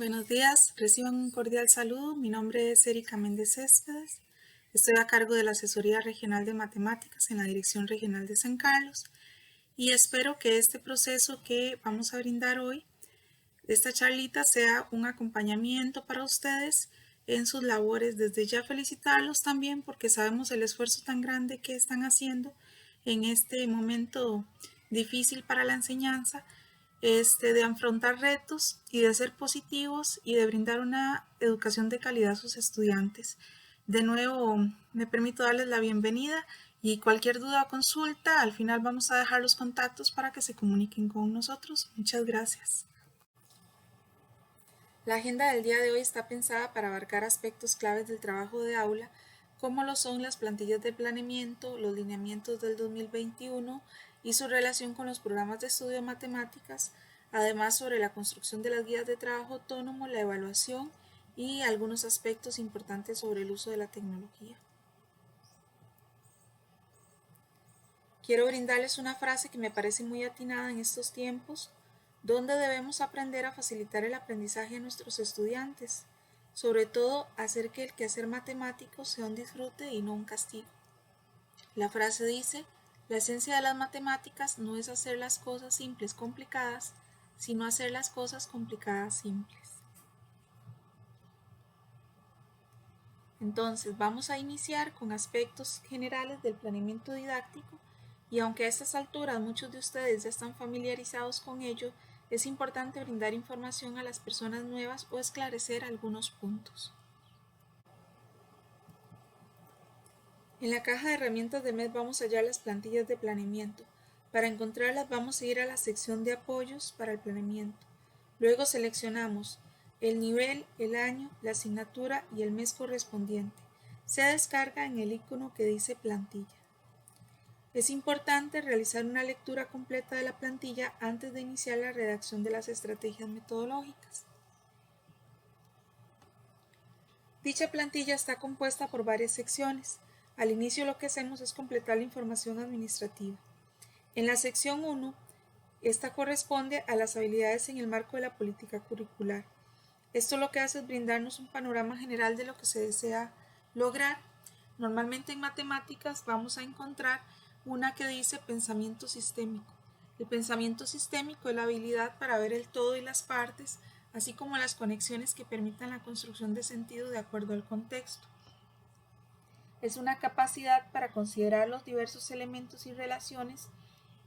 Buenos días, reciban un cordial saludo. Mi nombre es Erika Méndez Céspedes. Estoy a cargo de la Asesoría Regional de Matemáticas en la Dirección Regional de San Carlos y espero que este proceso que vamos a brindar hoy, esta charlita, sea un acompañamiento para ustedes en sus labores. Desde ya felicitarlos también porque sabemos el esfuerzo tan grande que están haciendo en este momento difícil para la enseñanza, de afrontar retos y de ser positivos y de brindar una educación de calidad a sus estudiantes. De nuevo, me permito darles la bienvenida y cualquier duda o consulta, al final vamos a dejar los contactos para que se comuniquen con nosotros. Muchas gracias. La agenda del día de hoy está pensada para abarcar aspectos claves del trabajo de aula, como lo son las plantillas de planeamiento, los lineamientos del 2021 y su relación con los programas de estudio de matemáticas, además sobre la construcción de las guías de trabajo autónomo, la evaluación y algunos aspectos importantes sobre el uso de la tecnología. Quiero brindarles una frase que me parece muy atinada en estos tiempos, donde debemos aprender a facilitar el aprendizaje a nuestros estudiantes, sobre todo hacer que el quehacer matemático sea un disfrute y no un castigo. La frase dice: la esencia de las matemáticas no es hacer las cosas simples complicadas, sino hacer las cosas complicadas simples. Entonces vamos a iniciar con aspectos generales del planeamiento didáctico, y aunque a estas alturas muchos de ustedes ya están familiarizados con ello, es importante brindar información a las personas nuevas o esclarecer algunos puntos. En la caja de herramientas de MED vamos a hallar las plantillas de planeamiento. Para encontrarlas vamos a ir a la sección de apoyos para el planeamiento. Luego seleccionamos el nivel, el año, la asignatura y el mes correspondiente. Se descarga en el icono que dice plantilla. Es importante realizar una lectura completa de la plantilla antes de iniciar la redacción de las estrategias metodológicas. Dicha plantilla está compuesta por varias secciones. Al inicio lo que hacemos es completar la información administrativa. En la sección 1, esta corresponde a las habilidades en el marco de la política curricular. Esto lo que hace es brindarnos un panorama general de lo que se desea lograr. Normalmente en matemáticas vamos a encontrar una que dice pensamiento sistémico. El pensamiento sistémico es la habilidad para ver el todo y las partes, así como las conexiones que permitan la construcción de sentido de acuerdo al contexto. Es una capacidad para considerar los diversos elementos y relaciones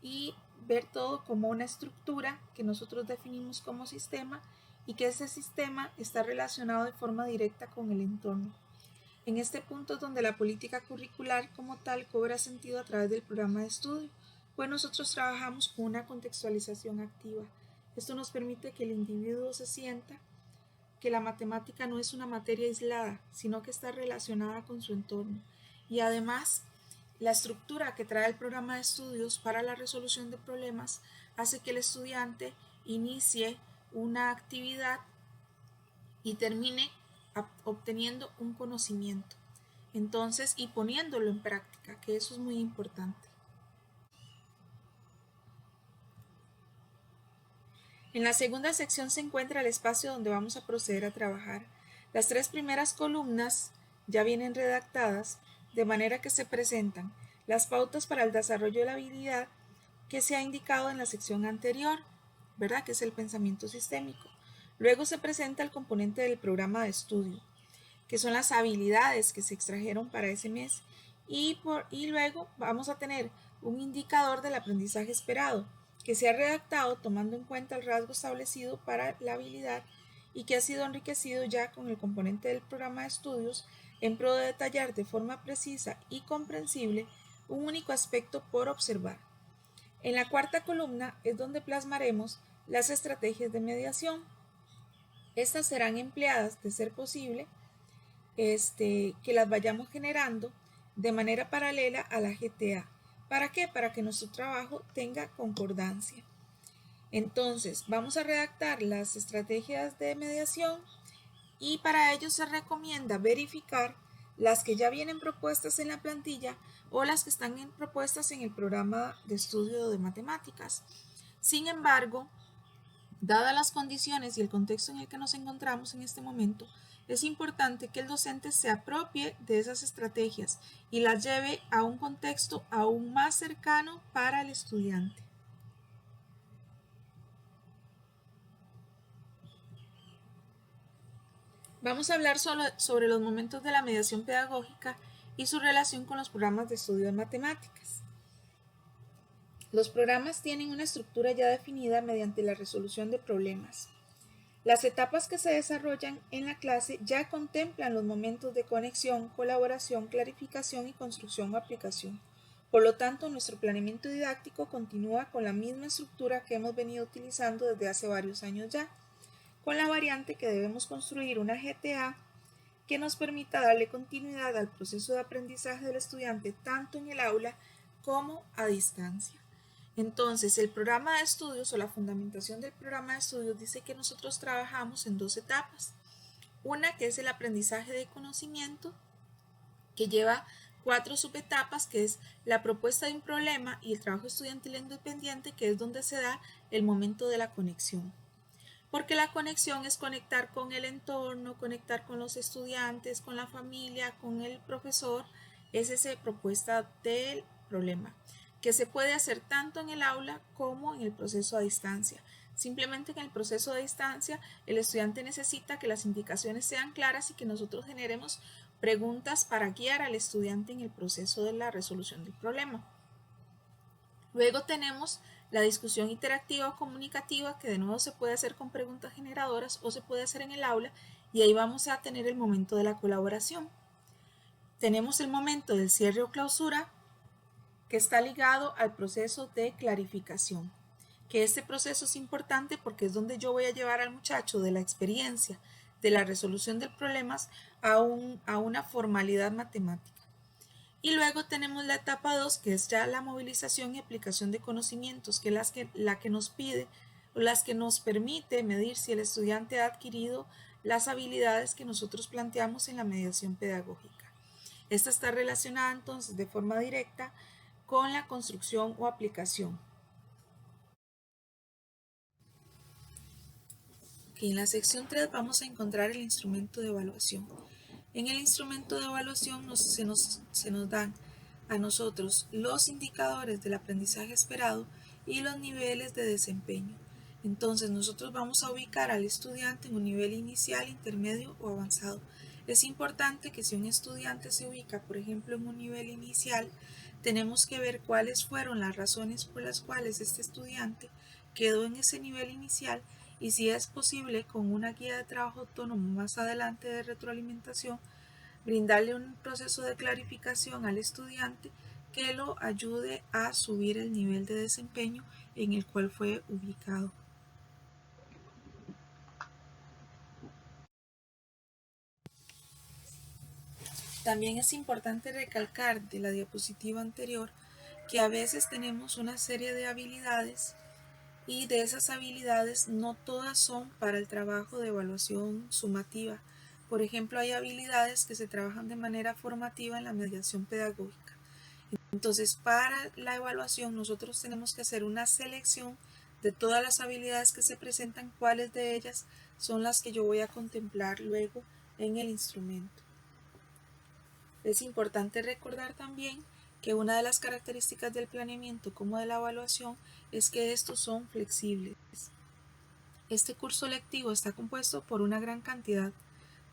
y ver todo como una estructura que nosotros definimos como sistema, y que ese sistema está relacionado de forma directa con el entorno. En este punto es donde la política curricular como tal cobra sentido a través del programa de estudio, pues nosotros trabajamos con una contextualización activa. Esto nos permite que el individuo se sienta que la matemática no es una materia aislada, sino que está relacionada con su entorno. Y además, la estructura que trae el programa de estudios para la resolución de problemas hace que el estudiante inicie una actividad y termine obteniendo un conocimiento, entonces, y poniéndolo en práctica, que eso es muy importante. En la segunda sección se encuentra el espacio donde vamos a proceder a trabajar. Las 3 primeras columnas ya vienen redactadas, de manera que se presentan las pautas para el desarrollo de la habilidad que se ha indicado en la sección anterior, ¿verdad? Que es el pensamiento sistémico. Luego se presenta el componente del programa de estudio, que son las habilidades que se extrajeron para ese mes, y luego vamos a tener un indicador del aprendizaje esperado, que se ha redactado tomando en cuenta el rasgo establecido para la habilidad y que ha sido enriquecido ya con el componente del programa de estudios en pro de detallar de forma precisa y comprensible un único aspecto por observar. En la cuarta columna es donde plasmaremos las estrategias de mediación. Estas serán empleadas, de ser posible, que las vayamos generando de manera paralela a la GTA. ¿Para qué? Para que nuestro trabajo tenga concordancia. Entonces, vamos a redactar las estrategias de mediación, y para ello se recomienda verificar las que ya vienen propuestas en la plantilla o las que están propuestas en el programa de estudio de matemáticas. Sin embargo, Dadas las condiciones y el contexto en el que nos encontramos en este momento, es importante que el docente se apropie de esas estrategias y las lleve a un contexto aún más cercano para el estudiante. Vamos a hablar sobre los momentos de la mediación pedagógica y su relación con los programas de estudio de matemáticas. Los programas tienen una estructura ya definida mediante la resolución de problemas. Las etapas que se desarrollan en la clase ya contemplan los momentos de conexión, colaboración, clarificación y construcción o aplicación. Por lo tanto, nuestro planeamiento didáctico continúa con la misma estructura que hemos venido utilizando desde hace varios años ya, con la variante que debemos construir una GTA que nos permita darle continuidad al proceso de aprendizaje del estudiante tanto en el aula como a distancia. Entonces, el programa de estudios o la fundamentación del programa de estudios dice que nosotros trabajamos en 2 etapas. Una que es el aprendizaje de conocimiento, que lleva 4 subetapas, que es la propuesta de un problema y el trabajo estudiantil independiente, que es donde se da el momento de la conexión. Porque la conexión es conectar con el entorno, conectar con los estudiantes, con la familia, con el profesor. Es esa propuesta del problema, que se puede hacer tanto en el aula como en el proceso a distancia. Simplemente que en el proceso de distancia el estudiante necesita que las indicaciones sean claras y que nosotros generemos preguntas para guiar al estudiante en el proceso de la resolución del problema. Luego tenemos la discusión interactiva o comunicativa, que de nuevo se puede hacer con preguntas generadoras o se puede hacer en el aula, y ahí vamos a tener el momento de la colaboración. Tenemos el momento del cierre o clausura, que está ligado al proceso de clarificación, que este proceso es importante porque es donde yo voy a llevar al muchacho de la experiencia de la resolución de problemas a una formalidad matemática. Y luego tenemos la etapa 2, que es ya la movilización y aplicación de conocimientos, que es la que nos pide o las que nos permite medir si el estudiante ha adquirido las habilidades que nosotros planteamos en la mediación pedagógica. Esta está relacionada entonces de forma directa con la construcción o aplicación. En la sección 3 vamos a encontrar el instrumento de evaluación. En el instrumento de evaluación se nos dan a nosotros los indicadores del aprendizaje esperado y los niveles de desempeño. Entonces nosotros vamos a ubicar al estudiante en un nivel inicial, intermedio o avanzado. Es importante que si un estudiante se ubica, por ejemplo, en un nivel inicial, tenemos que ver cuáles fueron las razones por las cuales este estudiante quedó en ese nivel inicial y si es posible con una guía de trabajo autónomo más adelante de retroalimentación, brindarle un proceso de clarificación al estudiante que lo ayude a subir el nivel de desempeño en el cual fue ubicado. También es importante recalcar de la diapositiva anterior que a veces tenemos una serie de habilidades y de esas habilidades no todas son para el trabajo de evaluación sumativa. Por ejemplo, hay habilidades que se trabajan de manera formativa en la mediación pedagógica. Entonces, para la evaluación nosotros tenemos que hacer una selección de todas las habilidades que se presentan, cuáles de ellas son las que yo voy a contemplar luego en el instrumento. Es importante recordar también que una de las características del planeamiento como de la evaluación es que estos son flexibles. Este curso lectivo está compuesto por una gran cantidad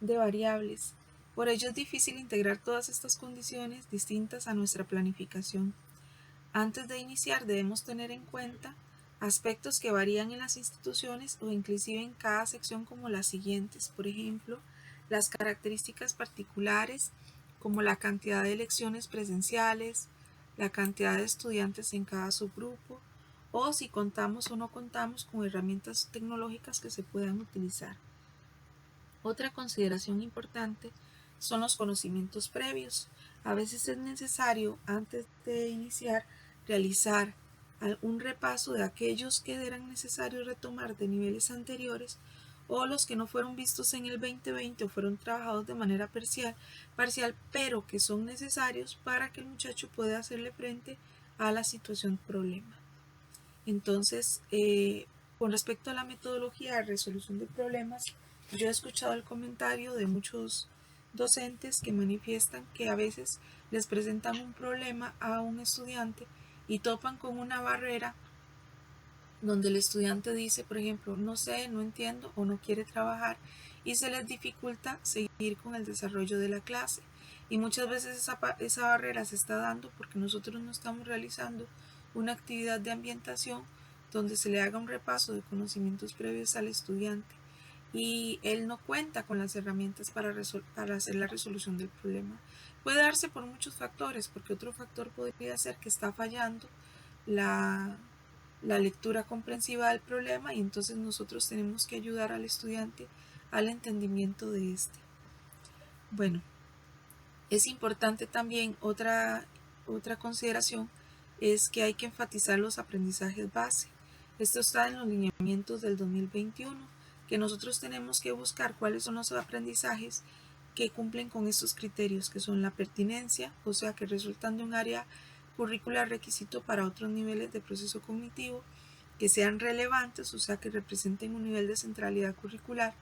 de variables. Por ello es difícil integrar todas estas condiciones distintas a nuestra planificación. Antes de iniciar debemos tener en cuenta aspectos que varían en las instituciones o inclusive en cada sección como las siguientes. Por ejemplo, las características particulares como la cantidad de lecciones presenciales, la cantidad de estudiantes en cada subgrupo, o si contamos o no contamos con herramientas tecnológicas que se puedan utilizar. Otra consideración importante son los conocimientos previos. A veces es necesario, antes de iniciar, realizar un repaso de aquellos que eran necesarios retomar de niveles anteriores o los que no fueron vistos en el 2020 o fueron trabajados de manera parcial, pero que son necesarios para que el muchacho pueda hacerle frente a la situación problema. Entonces, Con respecto a la metodología de resolución de problemas, yo he escuchado el comentario de muchos docentes que manifiestan que a veces les presentan un problema a un estudiante y topan con una barrera donde el estudiante dice, por ejemplo, no sé, no entiendo o no quiere trabajar y se les dificulta seguir con el desarrollo de la clase. Y muchas veces esa barrera se está dando porque nosotros no estamos realizando una actividad de ambientación donde se le haga un repaso de conocimientos previos al estudiante y él no cuenta con las herramientas para hacer la resolución del problema. Puede darse por muchos factores, porque otro factor podría ser que está fallando la lectura comprensiva del problema y entonces nosotros tenemos que ayudar al estudiante al entendimiento de este. Bueno, es importante también otra consideración es que hay que enfatizar los aprendizajes base. Esto está en los lineamientos del 2021, que nosotros tenemos que buscar cuáles son los aprendizajes que cumplen con estos criterios, que son la pertinencia, o sea, que resultan de un área curricular requisito para otros niveles de proceso cognitivo, que sean relevantes, o sea, que representen un nivel de centralidad curricular,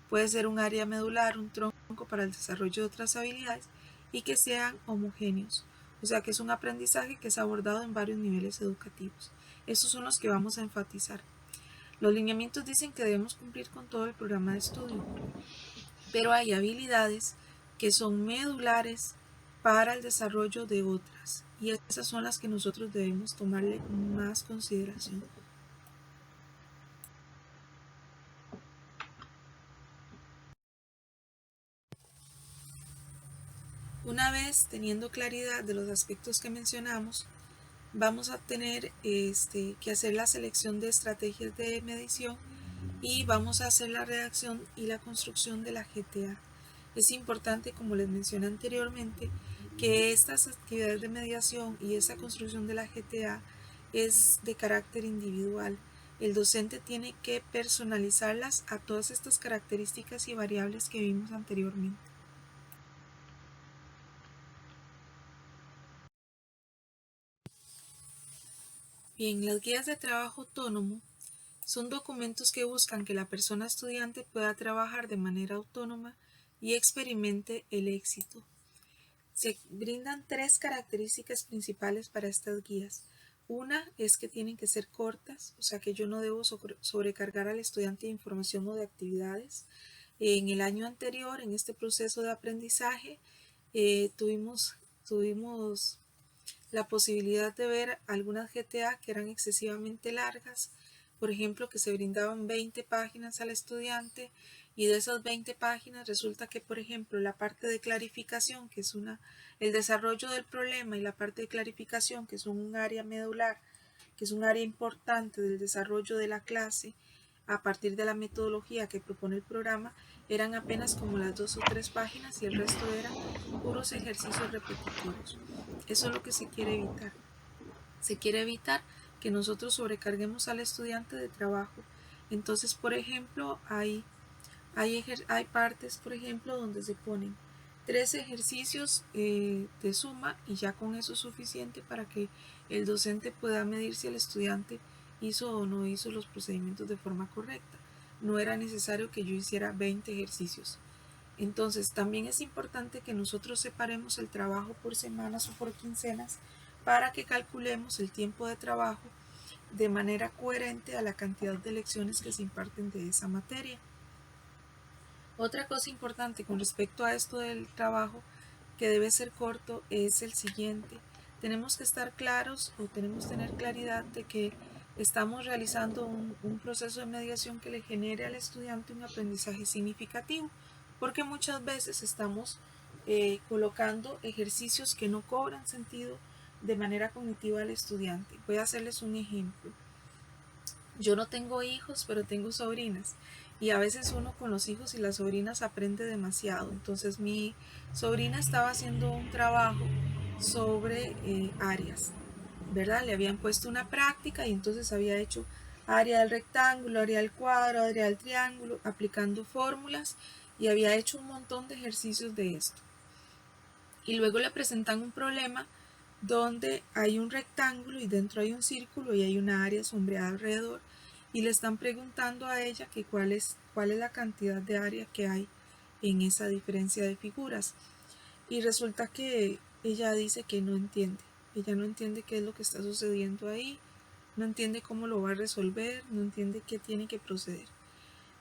puede ser un área medular, un tronco para el desarrollo de otras habilidades, y que sean homogéneos, o sea, que es un aprendizaje que es abordado en varios niveles educativos. Estos son los que vamos a enfatizar. Los lineamientos dicen que debemos cumplir con todo el programa de estudio, pero hay habilidades que son medulares para el desarrollo de otras, y esas son las que nosotros debemos tomarle más consideración. Una vez teniendo claridad de los aspectos que mencionamos, vamos a tener que hacer la selección de estrategias de medición y vamos a hacer la redacción y la construcción de la GTA. Es importante, como les mencioné anteriormente, que estas actividades de mediación y esa construcción de la GTA es de carácter individual. El docente tiene que personalizarlas a todas estas características y variables que vimos anteriormente. Bien, las guías de trabajo autónomo son documentos que buscan que la persona estudiante pueda trabajar de manera autónoma y experimente el éxito. Se brindan 3 características principales para estas guías. Una es que tienen que ser cortas, o sea que yo no debo sobrecargar al estudiante de información o de actividades. En el año anterior, en este proceso de aprendizaje, tuvimos la posibilidad de ver algunas GTA que eran excesivamente largas, por ejemplo, que se brindaban 20 páginas al estudiante y de esas 20 páginas resulta que, por ejemplo, la parte de clarificación, que es el desarrollo del problema y la parte de clarificación, que son un área medular, que es un área importante del desarrollo de la clase, a partir de la metodología que propone el programa, eran apenas como las 2 o 3 páginas y el resto eran puros ejercicios repetitivos. Eso es lo que se quiere evitar. Se quiere evitar que nosotros sobrecarguemos al estudiante de trabajo. Entonces, por ejemplo, hay partes, por ejemplo, donde se ponen 3 ejercicios de suma y ya con eso es suficiente para que el docente pueda medir si el estudiante hizo o no hizo los procedimientos de forma correcta. No era necesario que yo hiciera 20 ejercicios. Entonces, también es importante que nosotros separemos el trabajo por semanas o por quincenas para que calculemos el tiempo de trabajo de manera coherente a la cantidad de lecciones que se imparten de esa materia. Otra cosa importante con respecto a esto del trabajo que debe ser corto es el siguiente. Tenemos que estar claros o tenemos que tener claridad de que estamos realizando un proceso de mediación que le genere al estudiante un aprendizaje significativo, porque muchas veces estamos colocando ejercicios que no cobran sentido de manera cognitiva al estudiante. Voy a hacerles un ejemplo. Yo no tengo hijos, pero tengo sobrinas. Y a veces uno con los hijos y las sobrinas aprende demasiado. Entonces mi sobrina estaba haciendo un trabajo sobre áreas, ¿verdad? Le habían puesto una práctica y entonces había hecho área del rectángulo, área del cuadro, área del triángulo, aplicando fórmulas y había hecho un montón de ejercicios de esto. Y luego le presentan un problema donde hay un rectángulo y dentro hay un círculo y hay una área sombreada alrededor y le están preguntando a ella que cuál es la cantidad de área que hay en esa diferencia de figuras. Y resulta que ella dice que no entiende. Ella no entiende qué es lo que está sucediendo ahí, no entiende cómo lo va a resolver, no entiende qué tiene que proceder.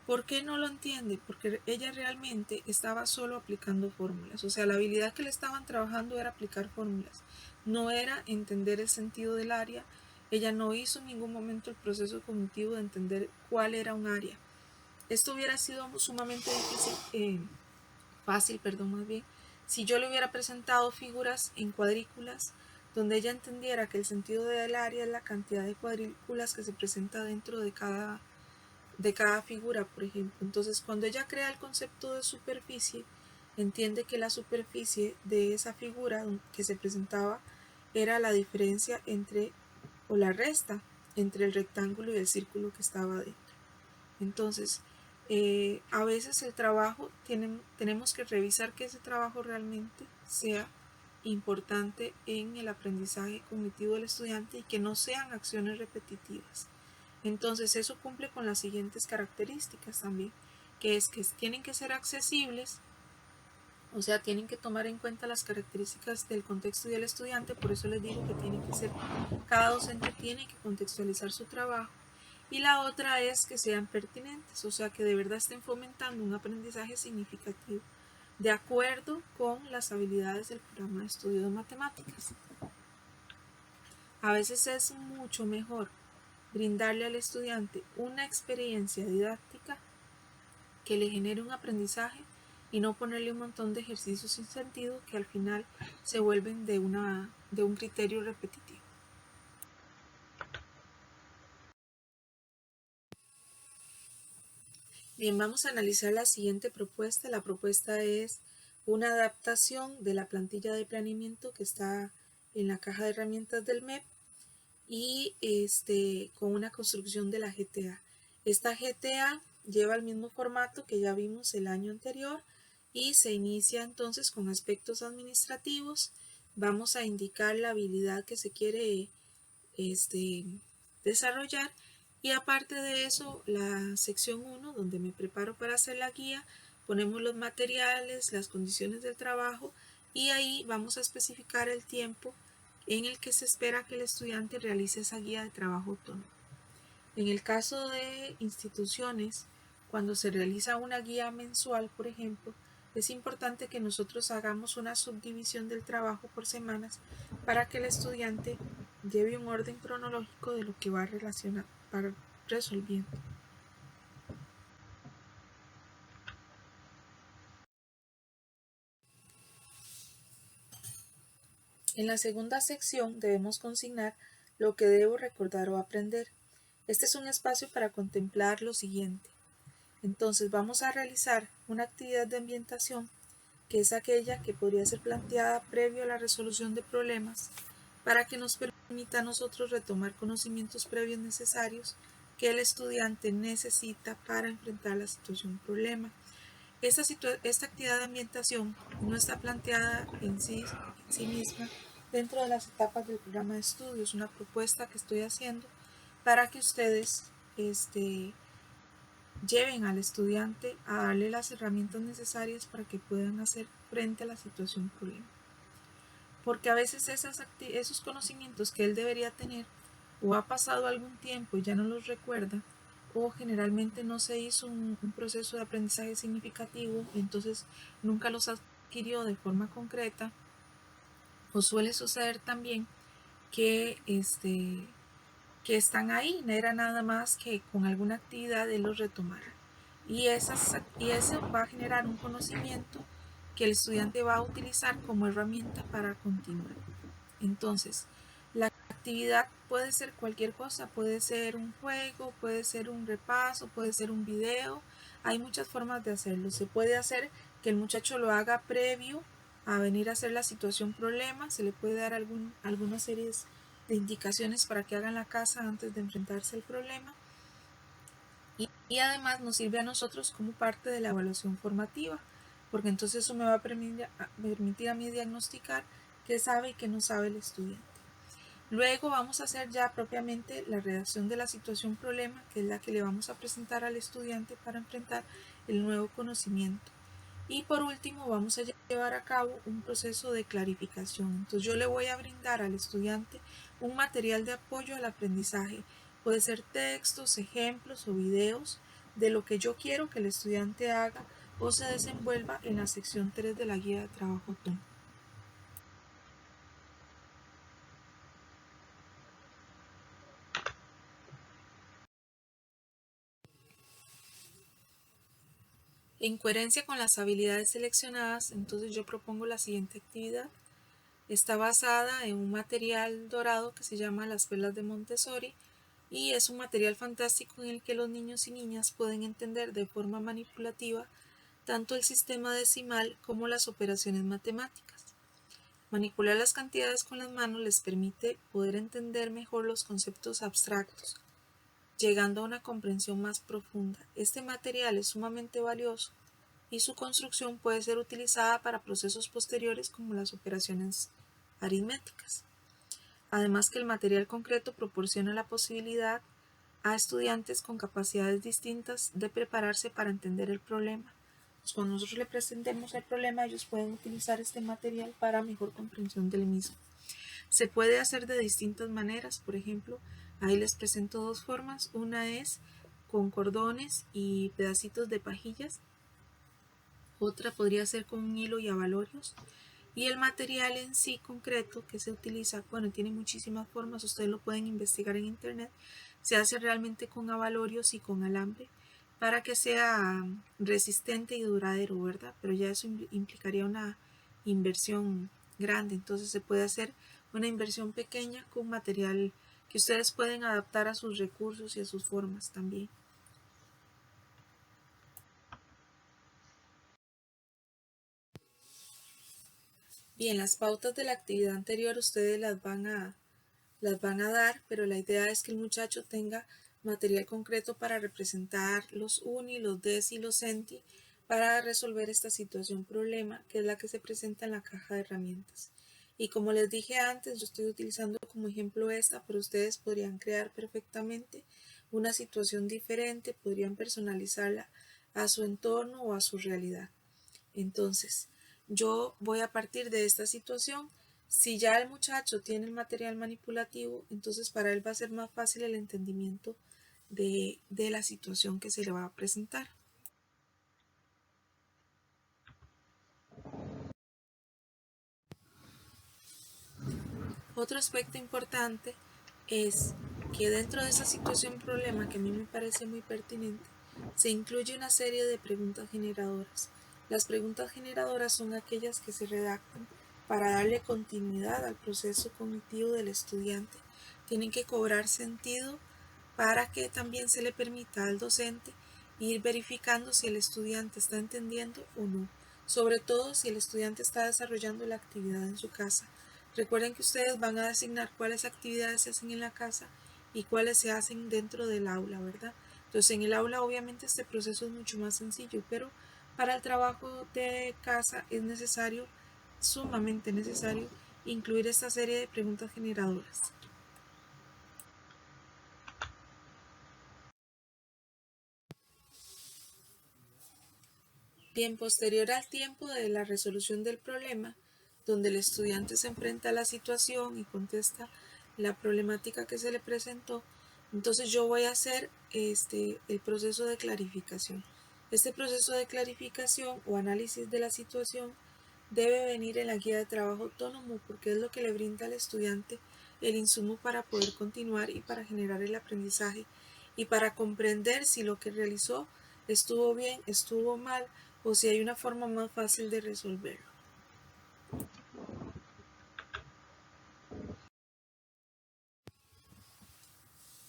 ¿Por qué no lo entiende? Porque ella realmente estaba solo aplicando fórmulas. O sea, la habilidad que le estaban trabajando era aplicar fórmulas. No era entender el sentido del área. Ella no hizo en ningún momento el proceso cognitivo de entender cuál era un área. Esto hubiera sido sumamente fácil, más bien, si yo le hubiera presentado figuras en cuadrículas donde ella entendiera que el sentido del área es la cantidad de cuadrículas que se presenta dentro de cada figura, por ejemplo. Entonces, cuando ella crea el concepto de superficie, entiende que la superficie de esa figura que se presentaba era la diferencia entre, o la resta, entre el rectángulo y el círculo que estaba dentro. Entonces, a veces el trabajo, tenemos que revisar que ese trabajo realmente sea importante en el aprendizaje cognitivo del estudiante y que no sean acciones repetitivas. Entonces eso cumple con las siguientes características también, que es que tienen que ser accesibles, o sea, tienen que tomar en cuenta las características del contexto y del estudiante, por eso les digo que tienen que ser, cada docente tiene que contextualizar su trabajo. Y la otra es que sean pertinentes, o sea, que de verdad estén fomentando un aprendizaje significativo, de acuerdo con las habilidades del programa de estudio de matemáticas. A veces es mucho mejor brindarle al estudiante una experiencia didáctica que le genere un aprendizaje y no ponerle un montón de ejercicios sin sentido que al final se vuelven de un criterio repetitivo. Bien, vamos a analizar la siguiente propuesta. La propuesta es una adaptación de la plantilla de planeamiento que está en la caja de herramientas del MEP y con una construcción de la GTA. Esta GTA lleva el mismo formato que ya vimos el año anterior y se inicia entonces con aspectos administrativos. Vamos a indicar la habilidad que se quiere desarrollar y aparte de eso la sección 1 donde me preparo para hacer la guía, ponemos los materiales, las condiciones del trabajo y ahí vamos a especificar el tiempo en el que se espera que el estudiante realice esa guía de trabajo autónomo. En el caso de instituciones, cuando se realiza una guía mensual, por ejemplo, es importante que nosotros hagamos una subdivisión del trabajo por semanas para que el estudiante lleve un orden cronológico de lo que va resolviendo. En la segunda sección debemos consignar lo que debo recordar o aprender. Este es un espacio para contemplar lo siguiente. Entonces vamos a realizar una actividad de ambientación que es aquella que podría ser planteada previo a la resolución de problemas para que nos permita a nosotros retomar conocimientos previos necesarios que el estudiante necesita para enfrentar la situación problema. Esta actividad de ambientación no está planteada en sí misma dentro de las etapas del programa de estudio, es una propuesta que estoy haciendo para que ustedes lleven al estudiante a darle las herramientas necesarias para que puedan hacer frente a la situación problema. Porque a veces esos conocimientos que él debería tener o ha pasado algún tiempo y ya no los recuerda, o generalmente no se hizo un proceso de aprendizaje significativo, entonces nunca los adquirió de forma concreta, o suele suceder también que que están ahí, no era nada más que con alguna actividad él los retomara. Y eso va a generar un conocimiento que el estudiante va a utilizar como herramienta para continuar. Entonces, la actividad puede ser cualquier cosa, puede ser un juego, puede ser un repaso, puede ser un video. Hay muchas formas de hacerlo. Se puede hacer que el muchacho lo haga previo a venir a hacer la situación problema. Se le puede dar algunas series de indicaciones para que hagan la casa antes de enfrentarse al problema. Y además nos sirve a nosotros como parte de la evaluación formativa, porque entonces eso me va a permitir a mí diagnosticar qué sabe y qué no sabe el estudiante. Luego vamos a hacer ya propiamente la redacción de la situación problema, que es la que le vamos a presentar al estudiante para enfrentar el nuevo conocimiento. Y por último vamos a llevar a cabo un proceso de clarificación. Entonces yo le voy a brindar al estudiante un material de apoyo al aprendizaje. Puede ser textos, ejemplos o videos de lo que yo quiero que el estudiante haga o se desenvuelva en la sección 3 de la guía de trabajo TOM. En coherencia con las habilidades seleccionadas, entonces yo propongo la siguiente actividad. Está basada en un material dorado que se llama Las Perlas de Montessori y es un material fantástico en el que los niños y niñas pueden entender de forma manipulativa tanto el sistema decimal como las operaciones matemáticas. Manipular las cantidades con las manos les permite poder entender mejor los conceptos abstractos, llegando a una comprensión más profunda. Este material es sumamente valioso y su construcción puede ser utilizada para procesos posteriores como las operaciones aritméticas. Además que el material concreto proporciona la posibilidad a estudiantes con capacidades distintas de prepararse para entender el problema. Pues cuando nosotros le presentemos el problema, ellos pueden utilizar este material para mejor comprensión del mismo. Se puede hacer de distintas maneras, por ejemplo, ahí les presento dos formas. Una es con cordones y pedacitos de pajillas. Otra podría ser con un hilo y abalorios. Y el material en sí concreto que se utiliza, bueno, tiene muchísimas formas, ustedes lo pueden investigar en internet. Se hace realmente con abalorios y con alambre para que sea resistente y duradero, ¿verdad? Pero ya eso implicaría una inversión grande, entonces se puede hacer una inversión pequeña con material que ustedes pueden adaptar a sus recursos y a sus formas también. Bien, las pautas de la actividad anterior ustedes las van a dar, pero la idea es que el muchacho tenga material concreto para representar los uni, los deci y los centi para resolver esta situación problema, que es la que se presenta en la caja de herramientas. Y como les dije antes, yo estoy utilizando como ejemplo esta, pero ustedes podrían crear perfectamente una situación diferente, podrían personalizarla a su entorno o a su realidad. Entonces, yo voy a partir de esta situación. Si ya el muchacho tiene el material manipulativo, entonces para él va a ser más fácil el entendimiento de la situación que se le va a presentar. Otro aspecto importante es que dentro de esa situación problema que a mí me parece muy pertinente, se incluye una serie de preguntas generadoras. Las preguntas generadoras son aquellas que se redactan para darle continuidad al proceso cognitivo del estudiante. Tienen que cobrar sentido para que también se le permita al docente ir verificando si el estudiante está entendiendo o no, sobre todo si el estudiante está desarrollando la actividad en su casa. Recuerden que ustedes van a designar cuáles actividades se hacen en la casa y cuáles se hacen dentro del aula, ¿verdad? Entonces en el aula obviamente este proceso es mucho más sencillo, pero para el trabajo de casa es necesario, sumamente necesario, incluir esta serie de preguntas generadoras. Bien, posterior al tiempo de la resolución del problema, donde el estudiante se enfrenta a la situación y contesta la problemática que se le presentó, entonces yo voy a hacer el proceso de clarificación. Este proceso de clarificación o análisis de la situación debe venir en la guía de trabajo autónomo porque es lo que le brinda al estudiante el insumo para poder continuar y para generar el aprendizaje y para comprender si lo que realizó estuvo bien, estuvo mal o si hay una forma más fácil de resolverlo.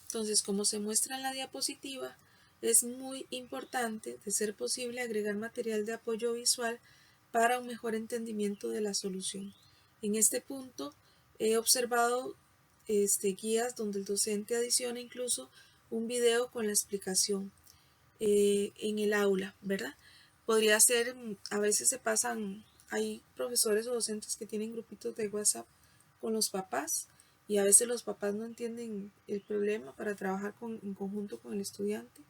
Entonces, como se muestra en la diapositiva, es muy importante, de ser posible, agregar material de apoyo visual para un mejor entendimiento de la solución. En este punto he observado guías donde el docente adiciona incluso un video con la explicación en el aula, ¿verdad? Podría ser, a veces se pasan, hay profesores o docentes que tienen grupitos de WhatsApp con los papás y a veces los papás no entienden el problema para trabajar en conjunto con el estudiante,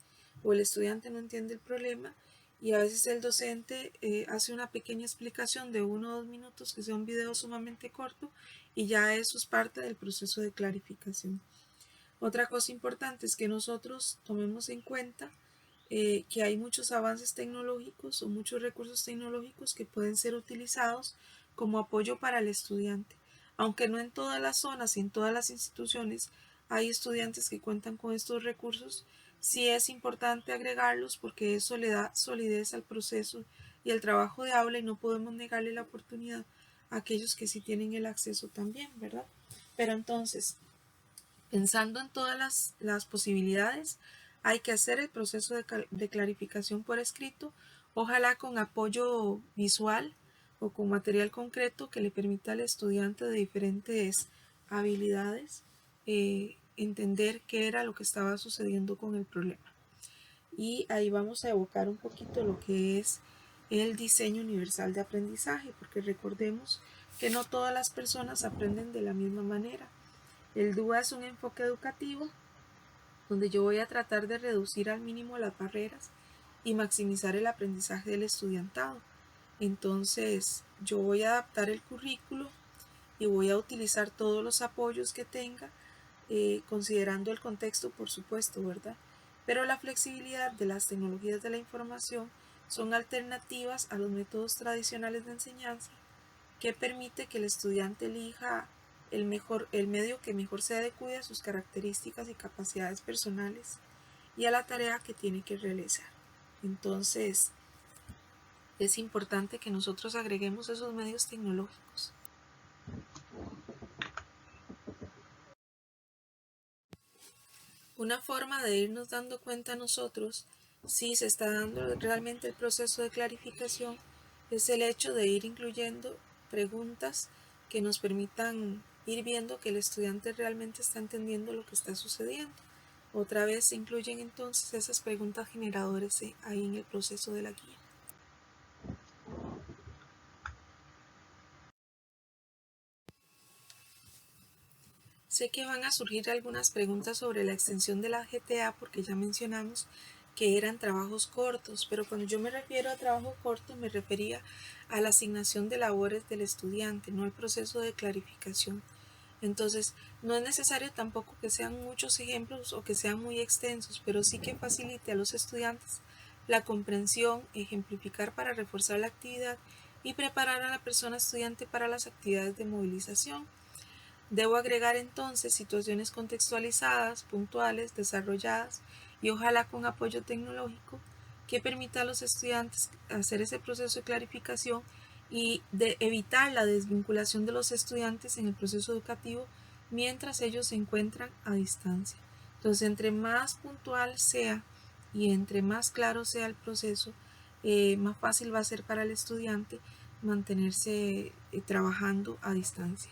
o el estudiante no entiende el problema, y a veces el docente hace una pequeña explicación de 1 o 2 minutos, que sea un video sumamente corto, y ya eso es parte del proceso de clarificación. Otra cosa importante es que nosotros tomemos en cuenta que hay muchos avances tecnológicos o muchos recursos tecnológicos que pueden ser utilizados como apoyo para el estudiante. Aunque no en todas las zonas y en todas las instituciones hay estudiantes que cuentan con estos recursos, sí es importante agregarlos porque eso le da solidez al proceso y al trabajo de aula, y no podemos negarle la oportunidad a aquellos que sí tienen el acceso también, ¿verdad? Pero entonces, pensando en todas las posibilidades, hay que hacer el proceso de clarificación por escrito, ojalá con apoyo visual o con material concreto que le permita al estudiante de diferentes habilidades entender qué era lo que estaba sucediendo con el problema. Y ahí vamos a evocar un poquito lo que es el diseño universal de aprendizaje, porque recordemos que no todas las personas aprenden de la misma manera. El DUA es un enfoque educativo donde yo voy a tratar de reducir al mínimo las barreras y maximizar el aprendizaje del estudiantado. Entonces, yo voy a adaptar el currículo y voy a utilizar todos los apoyos que tenga, considerando el contexto, por supuesto, ¿verdad? Pero la flexibilidad de las tecnologías de la información son alternativas a los métodos tradicionales de enseñanza, que permite que el estudiante elija el medio que mejor se adecue a sus características y capacidades personales y a la tarea que tiene que realizar. Entonces, es importante que nosotros agreguemos esos medios tecnológicos. Una forma de irnos dando cuenta nosotros si se está dando realmente el proceso de clarificación es el hecho de ir incluyendo preguntas que nos permitan ir viendo que el estudiante realmente está entendiendo lo que está sucediendo. Otra vez se incluyen entonces esas preguntas generadoras ahí en el proceso de la guía. Sé que van a surgir algunas preguntas sobre la extensión de la GTA porque ya mencionamos que eran trabajos cortos, pero cuando yo me refiero a trabajo corto me refería a la asignación de labores del estudiante, no al proceso de clarificación. Entonces, no es necesario tampoco que sean muchos ejemplos o que sean muy extensos, pero sí que facilite a los estudiantes la comprensión, ejemplificar para reforzar la actividad y preparar a la persona estudiante para las actividades de movilización. Debo agregar entonces situaciones contextualizadas, puntuales, desarrolladas y ojalá con apoyo tecnológico que permita a los estudiantes hacer ese proceso de clarificación y de evitar la desvinculación de los estudiantes en el proceso educativo mientras ellos se encuentran a distancia. Entonces, entre más puntual sea y entre más claro sea el proceso, más fácil va a ser para el estudiante mantenerse trabajando a distancia.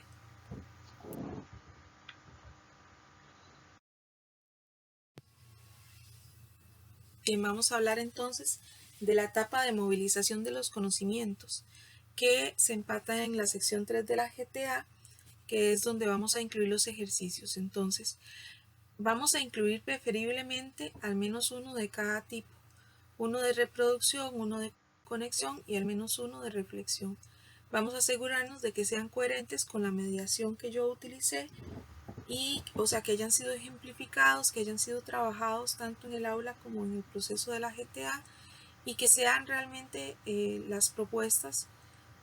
Bien, vamos a hablar entonces de la etapa de movilización de los conocimientos, que se empata en la sección 3 de la GTA, que es donde vamos a incluir los ejercicios. Entonces, vamos a incluir preferiblemente al menos uno de cada tipo, uno de reproducción, uno de conexión y al menos uno de reflexión. Vamos a asegurarnos de que sean coherentes con la mediación que yo utilicé y, o sea, que hayan sido ejemplificados, que hayan sido trabajados tanto en el aula como en el proceso de la GTA y que sean realmente las propuestas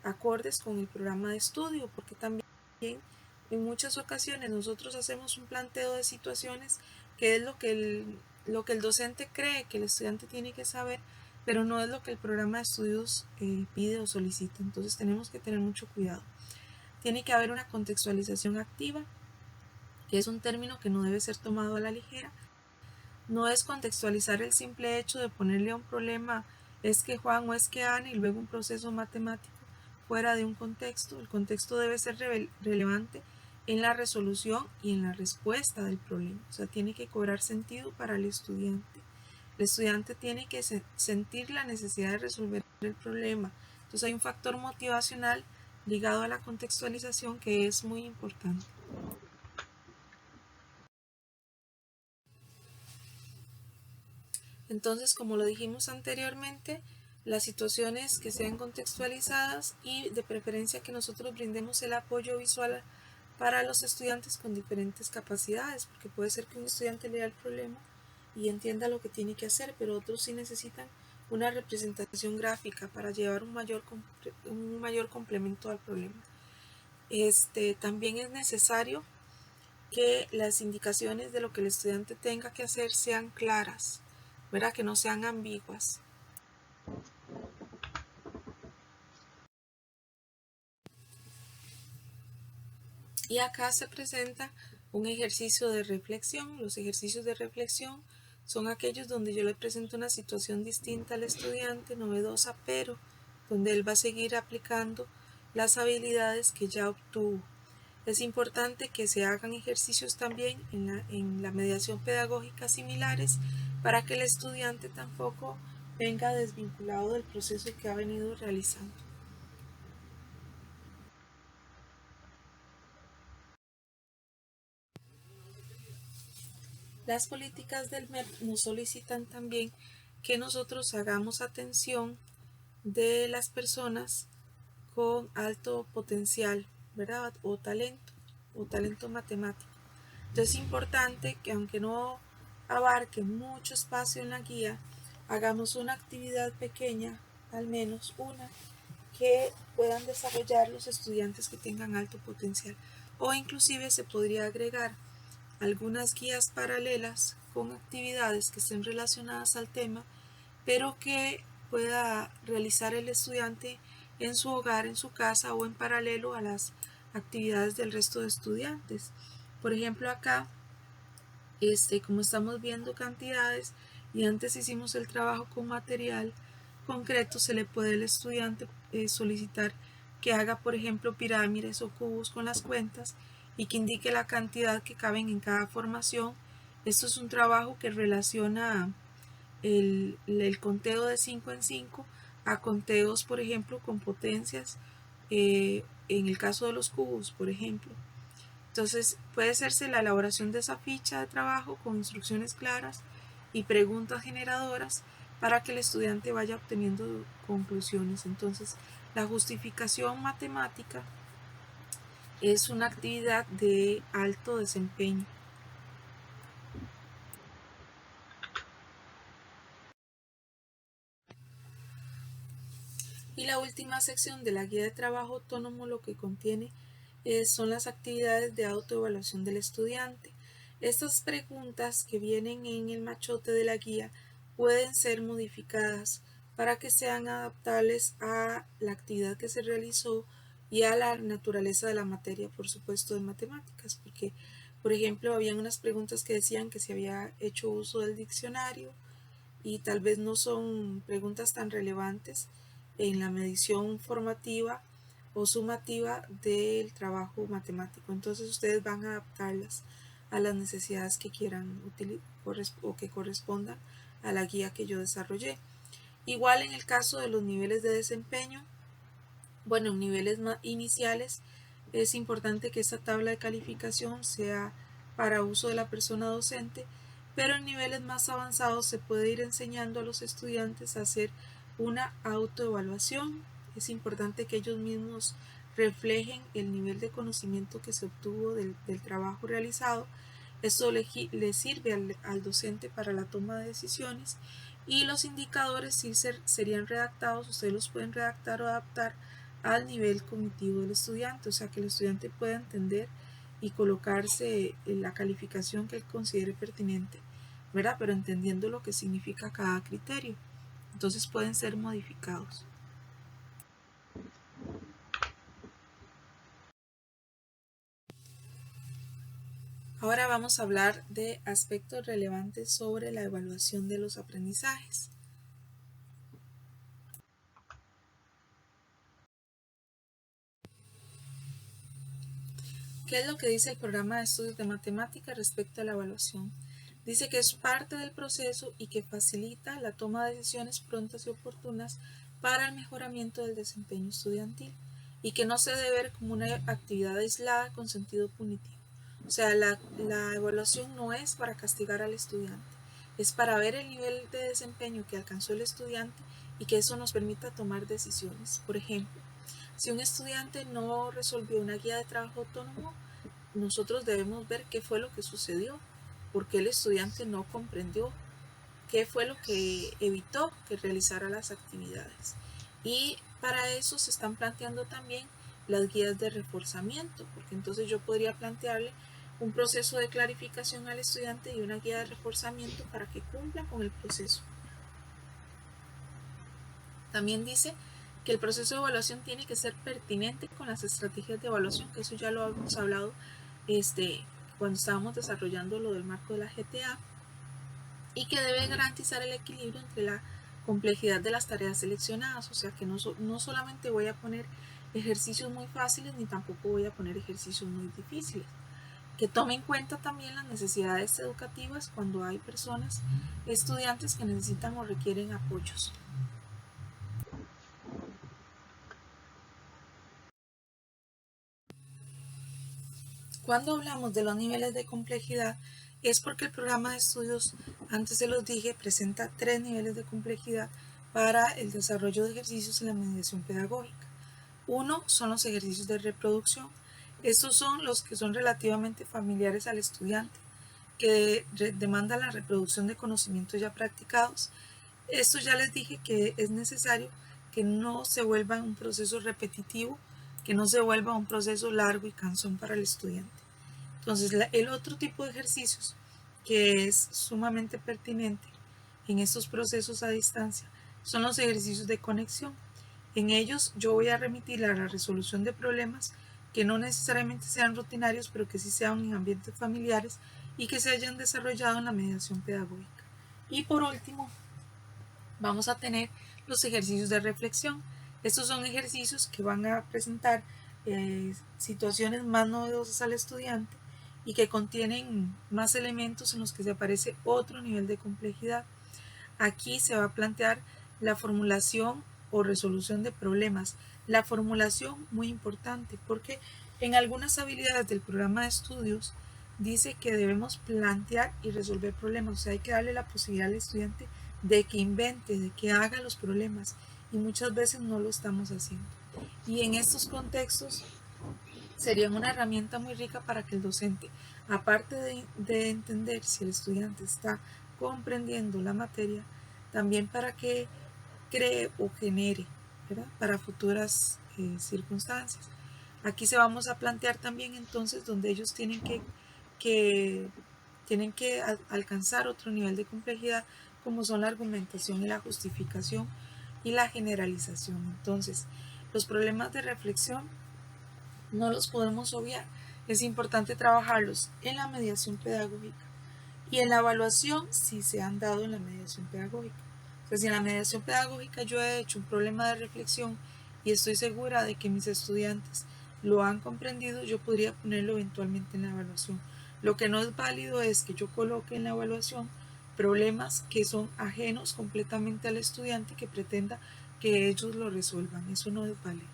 acordes con el programa de estudio, porque también en muchas ocasiones nosotros hacemos un planteo de situaciones que es lo que el docente cree que el estudiante tiene que saber, pero no es lo que el programa de estudios pide o solicita. Entonces tenemos que tener mucho cuidado. Tiene que haber una contextualización activa, que es un término que no debe ser tomado a la ligera. No es contextualizar el simple hecho de ponerle a un problema es que Juan o es que Ana y luego un proceso matemático fuera de un contexto. El contexto debe ser relevante en la resolución y en la respuesta del problema. O sea, tiene que cobrar sentido para el estudiante. El estudiante tiene que sentir la necesidad de resolver el problema. Entonces hay un factor motivacional ligado a la contextualización que es muy importante. Entonces, como lo dijimos anteriormente, las situaciones que sean contextualizadas y de preferencia que nosotros brindemos el apoyo visual para los estudiantes con diferentes capacidades, porque puede ser que un estudiante lea el problema y entienda lo que tiene que hacer, pero otros sí necesitan una representación gráfica para llevar un mayor complemento al problema. También es necesario que las indicaciones de lo que el estudiante tenga que hacer sean claras, ¿verdad? Que no sean ambiguas. Y acá se presenta un ejercicio de reflexión. Los ejercicios de reflexión son aquellos donde yo le presento una situación distinta al estudiante, novedosa, pero donde él va a seguir aplicando las habilidades que ya obtuvo. Es importante que se hagan ejercicios también en la mediación pedagógica similares para que el estudiante tampoco venga desvinculado del proceso que ha venido realizando. Las políticas del MEP nos solicitan también que nosotros hagamos atención de las personas con alto potencial, ¿verdad? O talento matemático. Entonces es importante que aunque no abarque mucho espacio en la guía, hagamos una actividad pequeña, al menos una, que puedan desarrollar los estudiantes que tengan alto potencial. O inclusive se podría agregar algunas guías paralelas con actividades que estén relacionadas al tema, pero que pueda realizar el estudiante en su hogar, en su casa o en paralelo a las actividades del resto de estudiantes. Por ejemplo, acá, como estamos viendo cantidades y antes hicimos el trabajo con material concreto, se le puede al estudiante solicitar que haga, por ejemplo, pirámides o cubos con las cuentas y que indique la cantidad que caben en cada formación. Esto es un trabajo que relaciona el conteo de 5 en 5 a conteos, por ejemplo, con potencias, en el caso de los cubos, por ejemplo. Entonces puede hacerse la elaboración de esa ficha de trabajo con instrucciones claras y preguntas generadoras para que el estudiante vaya obteniendo conclusiones. Entonces, la justificación matemática es una actividad de alto desempeño. Y la última sección de la guía de trabajo autónomo lo que contiene son las actividades de autoevaluación del estudiante. Estas preguntas que vienen en el machote de la guía pueden ser modificadas para que sean adaptables a la actividad que se realizó y a la naturaleza de la materia, por supuesto, de matemáticas, porque, por ejemplo, habían unas preguntas que decían que se había hecho uso del diccionario y tal vez no son preguntas tan relevantes en la medición formativa o sumativa del trabajo matemático. Entonces ustedes van a adaptarlas a las necesidades que quieran o que correspondan a la guía que yo desarrollé. Igual en el caso de los niveles de desempeño, bueno, en niveles iniciales es importante que esta tabla de calificación sea para uso de la persona docente, pero en niveles más avanzados se puede ir enseñando a los estudiantes a hacer una autoevaluación. Es importante que ellos mismos reflejen el nivel de conocimiento que se obtuvo del trabajo realizado. Esto le sirve al docente para la toma de decisiones y los indicadores sí serían redactados, ustedes los pueden redactar o adaptar al nivel cognitivo del estudiante, o sea que el estudiante pueda entender y colocarse en la calificación que él considere pertinente, ¿verdad? Pero entendiendo lo que significa cada criterio. Entonces pueden ser modificados. Ahora vamos a hablar de aspectos relevantes sobre la evaluación de los aprendizajes. ¿Qué es lo que dice el programa de estudios de matemática respecto a la evaluación? Dice que es parte del proceso y que facilita la toma de decisiones prontas y oportunas para el mejoramiento del desempeño estudiantil y que no se debe ver como una actividad aislada con sentido punitivo. O sea, la evaluación no es para castigar al estudiante, es para ver el nivel de desempeño que alcanzó el estudiante y que eso nos permita tomar decisiones. Por ejemplo, si un estudiante no resolvió una guía de trabajo autónomo, nosotros debemos ver qué fue lo que sucedió, por qué el estudiante no comprendió, qué fue lo que evitó que realizara las actividades. Y para eso se están planteando también las guías de reforzamiento, porque entonces yo podría plantearle un proceso de clarificación al estudiante y una guía de reforzamiento para que cumpla con el proceso. También dice que el proceso de evaluación tiene que ser pertinente con las estrategias de evaluación, que eso ya lo habíamos hablado cuando estábamos desarrollando lo del marco de la GTA, y que debe garantizar el equilibrio entre la complejidad de las tareas seleccionadas, o sea que no solamente voy a poner ejercicios muy fáciles ni tampoco voy a poner ejercicios muy difíciles, que tome en cuenta también las necesidades educativas cuando hay personas, estudiantes que necesitan o requieren apoyos. Cuando hablamos de los niveles de complejidad es porque el programa de estudios, antes se los dije, presenta 3 niveles de complejidad para el desarrollo de ejercicios en la mediación pedagógica. Uno son los ejercicios de reproducción. Estos son los que son relativamente familiares al estudiante, que demandan la reproducción de conocimientos ya practicados. Esto ya les dije que es necesario que no se vuelva un proceso repetitivo, que no se vuelva un proceso largo y cansón para el estudiante. Entonces, el otro tipo de ejercicios que es sumamente pertinente en estos procesos a distancia son los ejercicios de conexión. En ellos yo voy a remitir a la resolución de problemas que no necesariamente sean rutinarios, pero que sí sean en ambientes familiares y que se hayan desarrollado en la mediación pedagógica. Y por último, vamos a tener los ejercicios de reflexión. Estos son ejercicios que van a presentar situaciones más novedosas al estudiante y que contienen más elementos en los que se aparece otro nivel de complejidad. Aquí se va a plantear la formulación o resolución de problemas. La formulación muy importante porque en algunas habilidades del programa de estudios dice que debemos plantear y resolver problemas, o sea, hay que darle la posibilidad al estudiante de que invente, de que haga los problemas y muchas veces no lo estamos haciendo. Y en estos contextos serían una herramienta muy rica para que el docente, aparte de entender si el estudiante está comprendiendo la materia, también para que cree o genere, ¿verdad?, para futuras circunstancias. Aquí se vamos a plantear también entonces donde ellos tienen que alcanzar otro nivel de complejidad, como son la argumentación y la justificación y la generalización. Entonces, los problemas de reflexión no los podemos obviar. Es importante trabajarlos en la mediación pedagógica y en la evaluación si se han dado en la mediación pedagógica. Entonces, si en la mediación pedagógica yo he hecho un problema de reflexión y estoy segura de que mis estudiantes lo han comprendido, yo podría ponerlo eventualmente en la evaluación. Lo que no es válido es que yo coloque en la evaluación problemas que son ajenos completamente al estudiante y que pretenda que ellos lo resuelvan. Eso no es válido.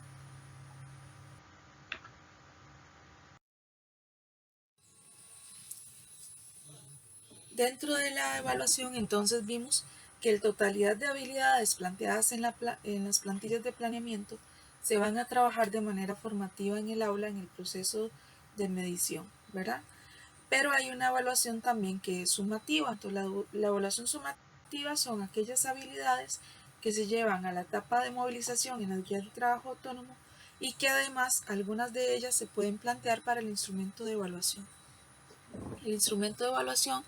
Dentro de la evaluación, entonces vimos que la totalidad de habilidades planteadas en las plantillas de planeamiento se van a trabajar de manera formativa en el aula en el proceso de medición, ¿verdad? Pero hay una evaluación también que es sumativa. Entonces, la evaluación sumativa son aquellas habilidades que se llevan a la etapa de movilización en las guías de trabajo autónomo y que además algunas de ellas se pueden plantear para el instrumento de evaluación. El instrumento de evaluación,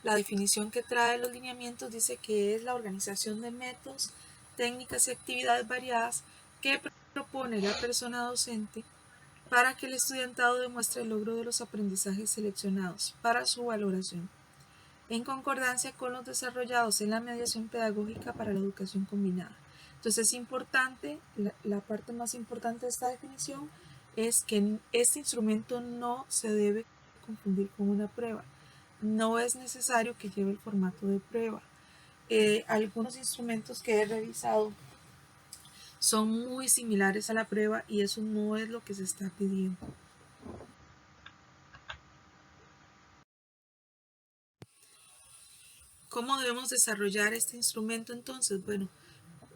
la definición que trae los lineamientos dice que es la organización de métodos, técnicas y actividades variadas que propone la persona docente para que el estudiantado demuestre el logro de los aprendizajes seleccionados para su valoración, en concordancia con los desarrollados en la mediación pedagógica para la educación combinada. Entonces es importante, la parte más importante de esta definición es que este instrumento no se debe confundir con una prueba. No es necesario que lleve el formato de prueba. Algunos instrumentos que he revisado son muy similares a la prueba y eso no es lo que se está pidiendo. ¿Cómo debemos desarrollar este instrumento entonces? Bueno,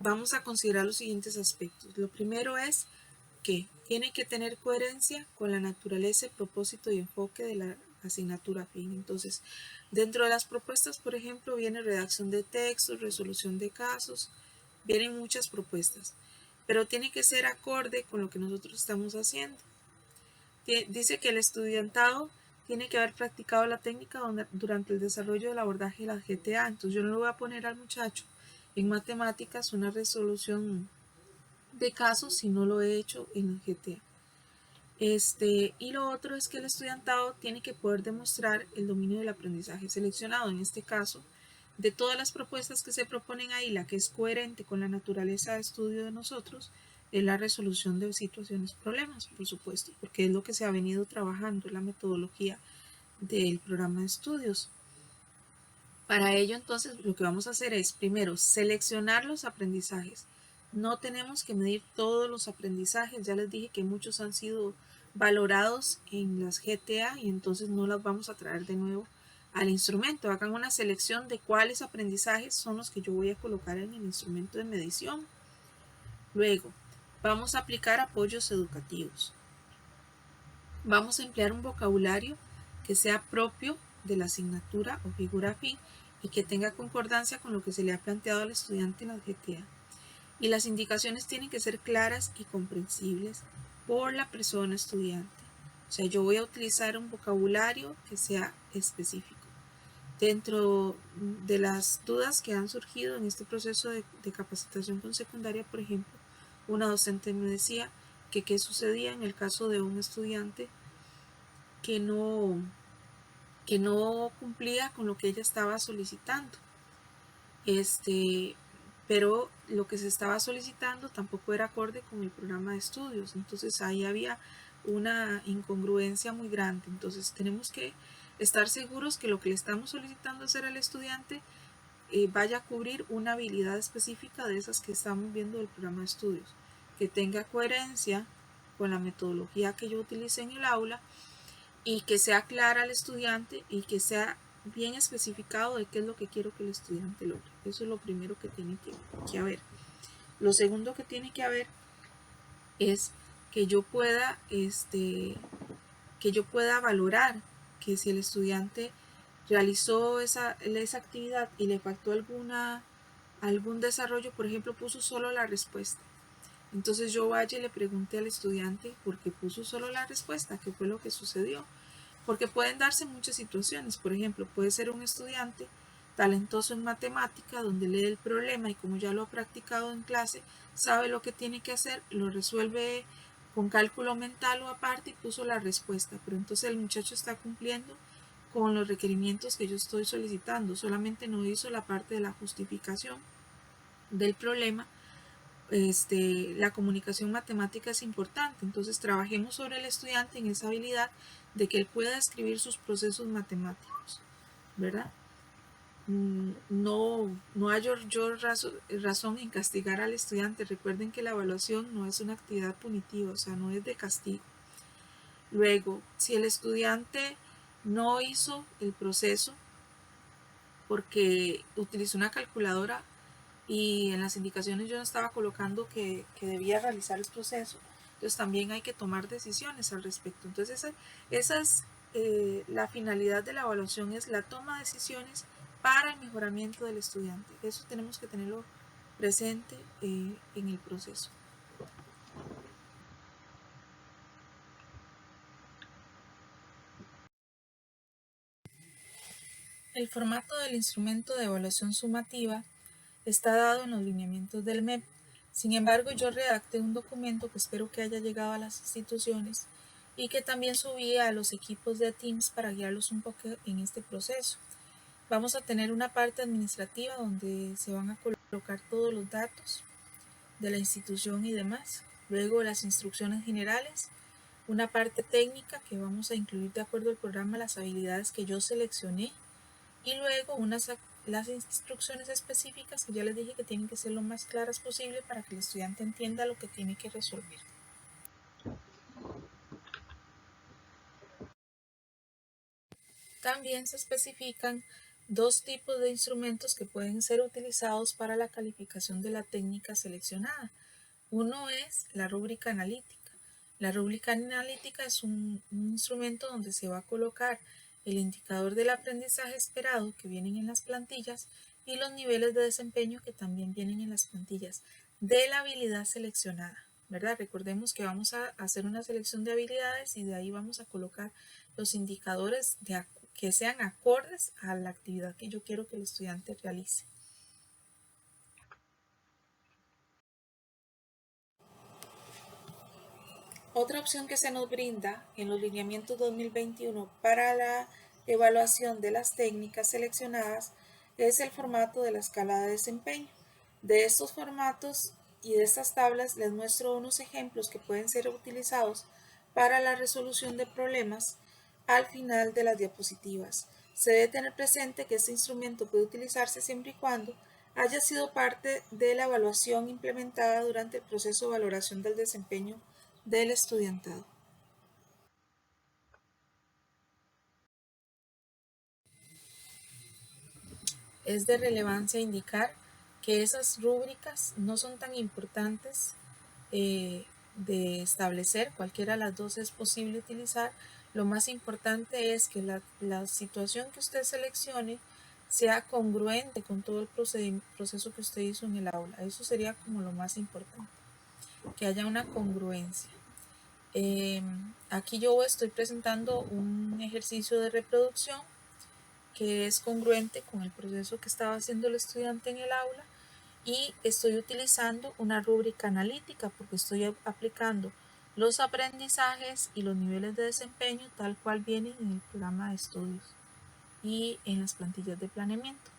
vamos a considerar los siguientes aspectos. Lo primero es que tiene que tener coherencia con la naturaleza, propósito y enfoque de la asignatura fin. Entonces, dentro de las propuestas, por ejemplo, viene redacción de textos, resolución de casos, vienen muchas propuestas, pero tiene que ser acorde con lo que nosotros estamos haciendo. Dice que el estudiantado tiene que haber practicado la técnica durante el desarrollo del abordaje de la GTA. Entonces yo no le voy a poner al muchacho en matemáticas una resolución de casos si no lo he hecho en la GTA. Y lo otro es que el estudiantado tiene que poder demostrar el dominio del aprendizaje seleccionado. En este caso, de todas las propuestas que se proponen ahí, la que es coherente con la naturaleza de estudio de nosotros es la resolución de situaciones, problemas, por supuesto, porque es lo que se ha venido trabajando, la metodología del programa de estudios. Para ello, entonces, lo que vamos a hacer es, primero, seleccionar los aprendizajes. No tenemos que medir todos los aprendizajes. Ya les dije que muchos han sido valorados en las GTA y entonces no las vamos a traer de nuevo al instrumento. Hagan una selección de cuáles aprendizajes son los que yo voy a colocar en el instrumento de medición. Luego, vamos a aplicar apoyos educativos. Vamos a emplear un vocabulario que sea propio de la asignatura o figura fin y que tenga concordancia con lo que se le ha planteado al estudiante en la GTA. Y las indicaciones tienen que ser claras y comprensibles por la persona estudiante. O sea, yo voy a utilizar un vocabulario que sea específico. Dentro de las dudas que han surgido en este proceso de capacitación con secundaria, por ejemplo, una docente me decía que qué sucedía en el caso de un estudiante que no cumplía con lo que ella estaba solicitando. Pero lo que se estaba solicitando tampoco era acorde con el programa de estudios. Entonces ahí había una incongruencia muy grande. Entonces tenemos que estar seguros que lo que le estamos solicitando hacer al estudiante vaya a cubrir una habilidad específica de esas que estamos viendo del programa de estudios, que tenga coherencia con la metodología que yo utilicé en el aula y que sea clara al estudiante y que sea bien especificado de qué es lo que quiero que el estudiante logre. Eso es lo primero que tiene que haber. Lo segundo que tiene que haber es que yo pueda, valorar que si el estudiante realizó esa actividad y le faltó algún desarrollo, por ejemplo, puso solo la respuesta. Entonces yo vaya y le pregunté al estudiante por qué puso solo la respuesta, qué fue lo que sucedió. Porque pueden darse muchas situaciones. Por ejemplo, puede ser un estudiante talentoso en matemática, donde lee el problema y como ya lo ha practicado en clase, sabe lo que tiene que hacer, lo resuelve con cálculo mental o aparte y puso la respuesta. Pero entonces el muchacho está cumpliendo con los requerimientos que yo estoy solicitando, solamente no hizo la parte de la justificación del problema. La comunicación matemática es importante, entonces trabajemos sobre el estudiante en esa habilidad de que él pueda escribir sus procesos matemáticos, ¿verdad? No hay yo razón en castigar al estudiante. Recuerden que la evaluación no es una actividad punitiva, o sea, no es de castigo. Luego, si el estudiante no hizo el proceso porque utilizó una calculadora y en las indicaciones yo no estaba colocando que debía realizar el proceso, entonces también hay que tomar decisiones al respecto. Entonces esa es la finalidad de la evaluación, es la toma de decisiones para el mejoramiento del estudiante. Eso tenemos que tenerlo presente en el proceso. El formato del instrumento de evaluación sumativa está dado en los lineamientos del MEP. Sin embargo, yo redacté un documento que espero que haya llegado a las instituciones y que también subí a los equipos de Teams para guiarlos un poco en este proceso. Vamos a tener una parte administrativa donde se van a colocar todos los datos de la institución y demás. Luego las instrucciones generales, una parte técnica que vamos a incluir de acuerdo al programa las habilidades que yo seleccioné y luego las instrucciones específicas que ya les dije que tienen que ser lo más claras posible para que el estudiante entienda lo que tiene que resolver. También se especifican dos tipos de instrumentos que pueden ser utilizados para la calificación de la técnica seleccionada. Uno es la rúbrica analítica. La rúbrica analítica es un instrumento donde se va a colocar el indicador del aprendizaje esperado que vienen en las plantillas y los niveles de desempeño que también vienen en las plantillas de la habilidad seleccionada, ¿verdad? Recordemos que vamos a hacer una selección de habilidades y de ahí vamos a colocar los indicadores que sean acordes a la actividad que yo quiero que el estudiante realice. Otra opción que se nos brinda en los lineamientos 2021 para la evaluación de las técnicas seleccionadas es el formato de la escala de desempeño. De estos formatos y de estas tablas les muestro unos ejemplos que pueden ser utilizados para la resolución de problemas al final de las diapositivas. Se debe tener presente que este instrumento puede utilizarse siempre y cuando haya sido parte de la evaluación implementada durante el proceso de valoración del desempeño del estudiantado. Es de relevancia indicar que esas rúbricas no son tan importantes de establecer, cualquiera de las dos es posible utilizar. Lo más importante es que la situación que usted seleccione sea congruente con todo el proceso que usted hizo en el aula. Eso sería como lo más importante, que haya una congruencia. Aquí yo estoy presentando un ejercicio de reproducción que es congruente con el proceso que estaba haciendo el estudiante en el aula y estoy utilizando una rúbrica analítica porque estoy aplicando los aprendizajes y los niveles de desempeño tal cual vienen en el programa de estudios y en las plantillas de planeamiento.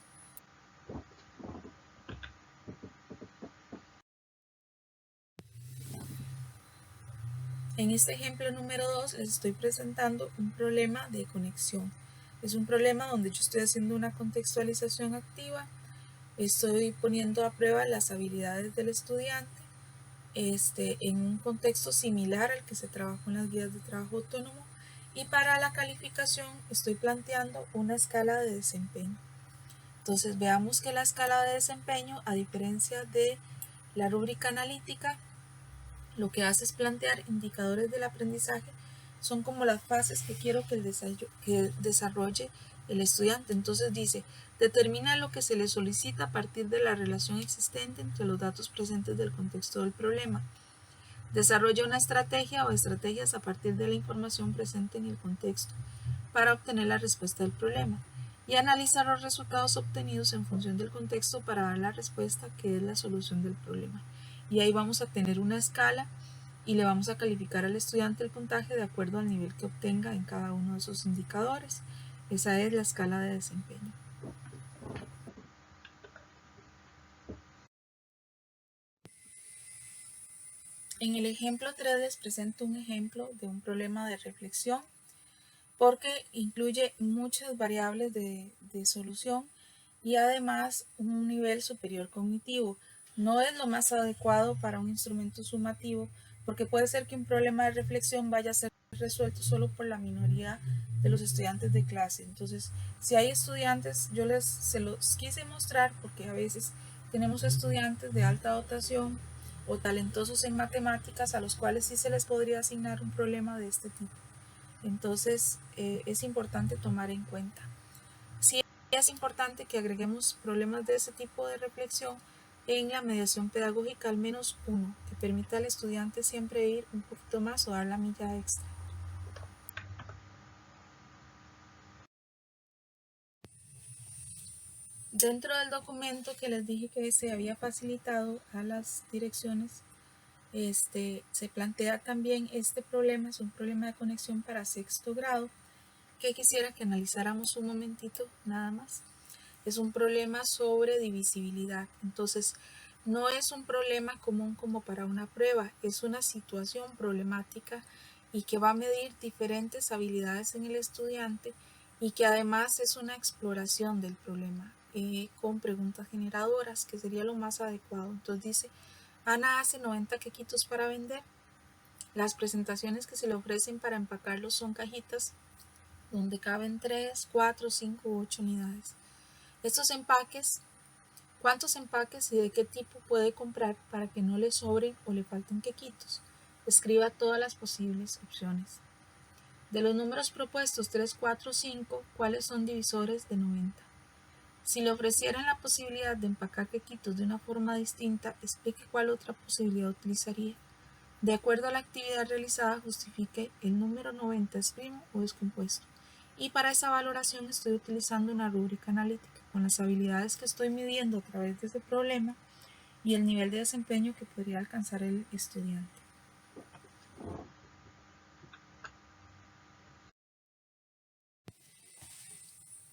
En este ejemplo número 2 les estoy presentando un problema de conexión. Es un problema donde yo estoy haciendo una contextualización activa, estoy poniendo a prueba las habilidades del estudiante en un contexto similar al que se trabajó en las guías de trabajo autónomo y para la calificación estoy planteando una escala de desempeño. Entonces veamos que la escala de desempeño, a diferencia de la rúbrica analítica, lo que hace es plantear indicadores del aprendizaje, son como las fases que quiero que desarrolle el estudiante. Entonces dice, determina lo que se le solicita a partir de la relación existente entre los datos presentes del contexto del problema. Desarrolla una estrategia o estrategias a partir de la información presente en el contexto para obtener la respuesta del problema y analiza los resultados obtenidos en función del contexto para dar la respuesta que es la solución del problema. Y ahí vamos a tener una escala y le vamos a calificar al estudiante el puntaje de acuerdo al nivel que obtenga en cada uno de esos indicadores. Esa es la escala de desempeño. En el ejemplo 3 les presento un ejemplo de un problema de reflexión porque incluye muchas variables de solución y además un nivel superior cognitivo. No es lo más adecuado para un instrumento sumativo porque puede ser que un problema de reflexión vaya a ser resuelto solo por la minoría de los estudiantes de clase. Entonces, si hay estudiantes, se los quise mostrar porque a veces tenemos estudiantes de alta dotación o talentosos en matemáticas a los cuales sí se les podría asignar un problema de este tipo. Entonces, es importante tomar en cuenta. Sí, es importante que agreguemos problemas de ese tipo de reflexión en la mediación pedagógica al menos uno, que permita al estudiante siempre ir un poquito más o dar la milla extra. Dentro del documento que les dije que se había facilitado a las direcciones, se plantea también este problema, es un problema de conexión para sexto grado, que quisiera que analizáramos un momentito nada más. Es un problema sobre divisibilidad. Entonces, no es un problema común como para una prueba, es una situación problemática y que va a medir diferentes habilidades en el estudiante y que además es una exploración del problema con preguntas generadoras, que sería lo más adecuado. Entonces dice, Ana hace 90 quequitos para vender. Las presentaciones que se le ofrecen para empacarlos son cajitas donde caben 3, 4, 5 u 8 unidades. Estos empaques, ¿cuántos empaques y de qué tipo puede comprar para que no le sobren o le falten quequitos? Escriba todas las posibles opciones. De los números propuestos 3, 4, 5, ¿cuáles son divisores de 90? Si le ofrecieran la posibilidad de empacar quequitos de una forma distinta, explique cuál otra posibilidad utilizaría. De acuerdo a la actividad realizada, justifique el número 90 es primo o es compuesto. Y para esa valoración estoy utilizando una rúbrica analítica con las habilidades que estoy midiendo a través de ese problema y el nivel de desempeño que podría alcanzar el estudiante.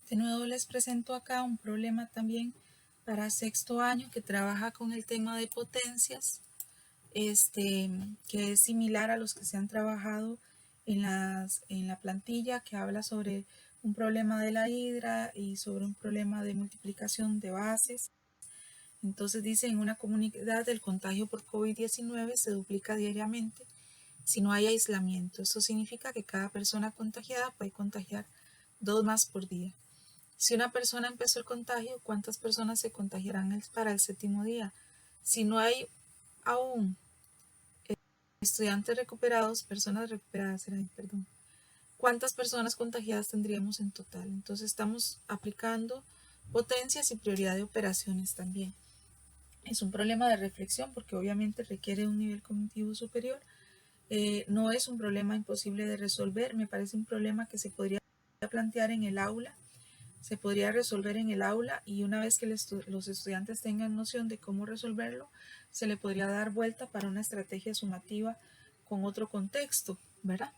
De nuevo les presento acá un problema también para sexto año que trabaja con el tema de potencias, que es similar a los que se han trabajado en la plantilla, que habla sobre un problema de la hidra y sobre un problema de multiplicación de bases. Entonces dice, en una comunidad el contagio por COVID-19 se duplica diariamente si no hay aislamiento. Eso significa que cada persona contagiada puede contagiar 2 más por día. Si una persona empezó el contagio, ¿cuántas personas se contagiarán para el séptimo día? Si no hay aún estudiantes recuperados, personas recuperadas, ¿cuántas personas contagiadas tendríamos en total? Entonces estamos aplicando potencias y prioridad de operaciones también. Es un problema de reflexión porque obviamente requiere un nivel cognitivo superior. No es un problema imposible de resolver, me parece un problema que se podría plantear en el aula, se podría resolver en el aula y una vez que los estudiantes tengan noción de cómo resolverlo, se le podría dar vuelta para una estrategia sumativa con otro contexto, ¿verdad?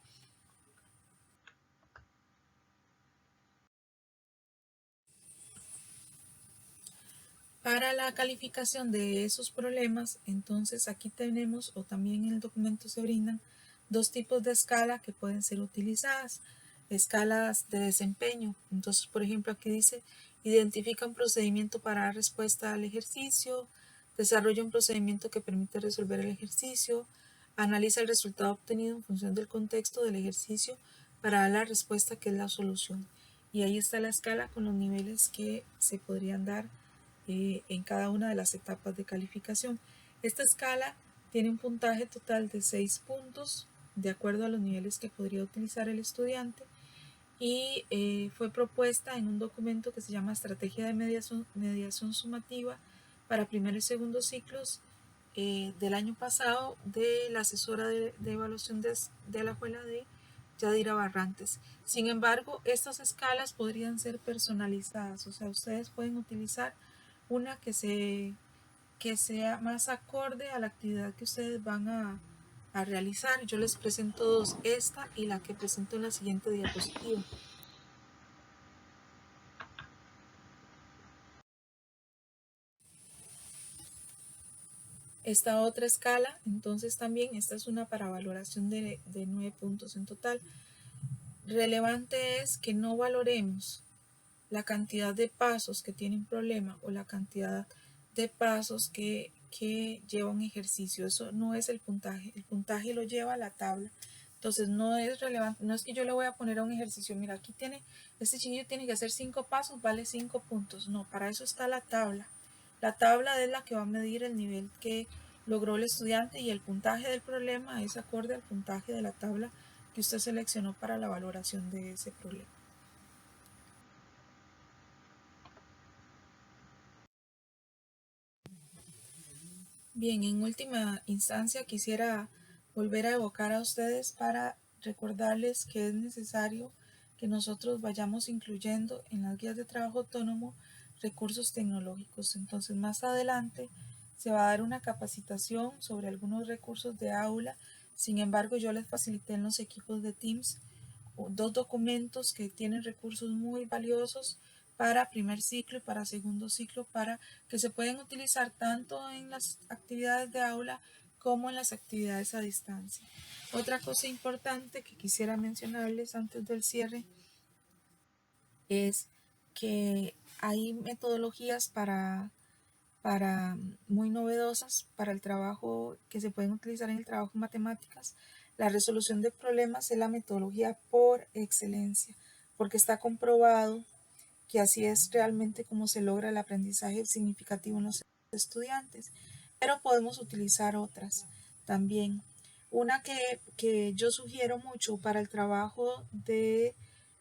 Para la calificación de esos problemas, entonces aquí tenemos, o también en el documento se brindan, dos tipos de escala que pueden ser utilizadas. Escalas de desempeño. Entonces, por ejemplo, aquí dice, identifica un procedimiento para dar respuesta al ejercicio, desarrolla un procedimiento que permite resolver el ejercicio, analiza el resultado obtenido en función del contexto del ejercicio para dar la respuesta que es la solución. Y ahí está la escala con los niveles que se podrían dar en cada una de las etapas de calificación. Esta escala tiene un puntaje total de 6 puntos de acuerdo a los niveles que podría utilizar el estudiante y fue propuesta en un documento que se llama Estrategia de Mediación Sumativa para primer y segundo ciclos del año pasado de la asesora de evaluación de la escuela de Yadira Barrantes. Sin embargo, estas escalas podrían ser personalizadas, o sea, ustedes pueden utilizar una que sea más acorde a la actividad que ustedes van a realizar. Yo les presento dos, esta y la que presento en la siguiente diapositiva. Esta otra escala, entonces también, esta es una para valoración de 9 puntos en total. Relevante es que no valoremos la cantidad de pasos que tiene un problema o la cantidad de pasos que lleva un ejercicio. Eso no es el puntaje lo lleva la tabla. Entonces no es relevante, no es que yo le voy a poner a un ejercicio, mira, aquí tiene, este chiquillo tiene que hacer 5 pasos, vale 5 puntos. No, para eso está la tabla. La tabla es la que va a medir el nivel que logró el estudiante y el puntaje del problema es acorde al puntaje de la tabla que usted seleccionó para la valoración de ese problema. Bien, en última instancia quisiera volver a evocar a ustedes para recordarles que es necesario que nosotros vayamos incluyendo en las guías de trabajo autónomo recursos tecnológicos. Entonces, más adelante se va a dar una capacitación sobre algunos recursos de aula. Sin embargo, yo les facilité en los equipos de Teams dos documentos que tienen recursos muy valiosos para primer ciclo y para segundo ciclo, para que se pueden utilizar tanto en las actividades de aula como en las actividades a distancia. Otra cosa importante que quisiera mencionarles antes del cierre es que hay metodologías para muy novedosas para el trabajo que se pueden utilizar en el trabajo en matemáticas. La resolución de problemas es la metodología por excelencia, porque está comprobado que así es realmente como se logra el aprendizaje significativo en los estudiantes, pero podemos utilizar otras también. Una que yo sugiero mucho para el trabajo de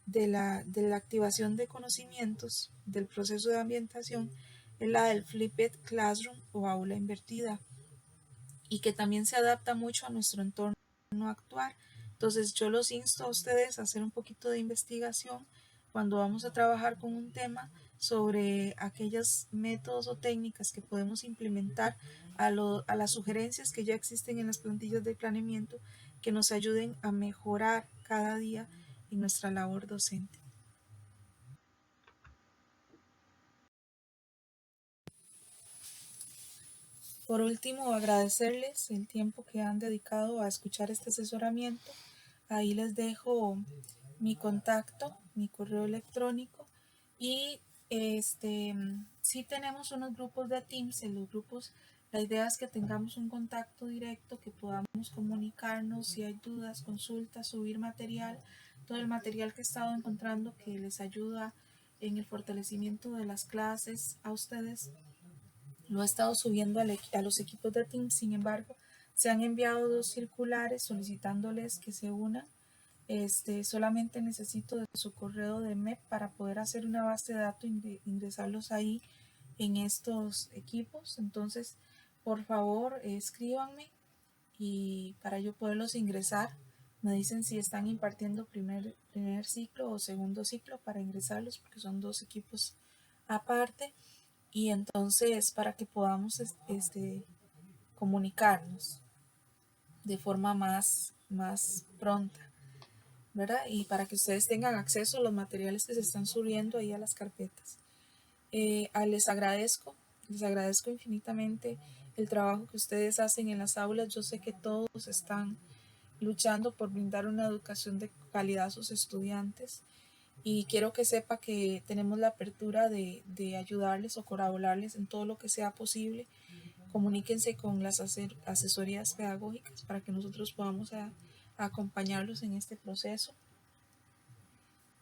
la activación de conocimientos del proceso de ambientación es la del Flipped Classroom o aula invertida, y que también se adapta mucho a nuestro entorno actual. Entonces yo los insto a ustedes a hacer un poquito de investigación cuando vamos a trabajar con un tema sobre aquellos métodos o técnicas que podemos implementar a las sugerencias que ya existen en las plantillas de planeamiento, que nos ayuden a mejorar cada día en nuestra labor docente. Por último, agradecerles el tiempo que han dedicado a escuchar este asesoramiento. Ahí les dejo mi contacto, mi correo electrónico, y sí tenemos unos grupos de Teams. En los grupos la idea es que tengamos un contacto directo, que podamos comunicarnos si hay dudas, consultas, subir material, todo el material que he estado encontrando que les ayuda en el fortalecimiento de las clases a ustedes. Lo he estado subiendo a los equipos de Teams. Sin embargo, se han enviado 2 circulares solicitándoles que se unan. Solamente necesito de su correo de MEP para poder hacer una base de datos e ingresarlos ahí en estos equipos. Entonces, por favor, escríbanme, y para yo poderlos ingresar, me dicen si están impartiendo primer ciclo o segundo ciclo para ingresarlos, porque son 2 equipos aparte, y entonces para que podamos comunicarnos de forma más pronta, ¿verdad? Y para que ustedes tengan acceso a los materiales que se están subiendo ahí a las carpetas. Les agradezco infinitamente el trabajo que ustedes hacen en las aulas. Yo sé que todos están luchando por brindar una educación de calidad a sus estudiantes, y quiero que sepa que tenemos la apertura de ayudarles o colaborarles en todo lo que sea posible. Comuníquense con las asesorías pedagógicas para que nosotros podamos acompañarlos en este proceso.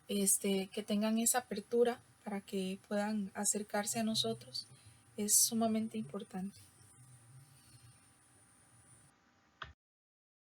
Que tengan esa apertura para que puedan acercarse a nosotros es sumamente importante.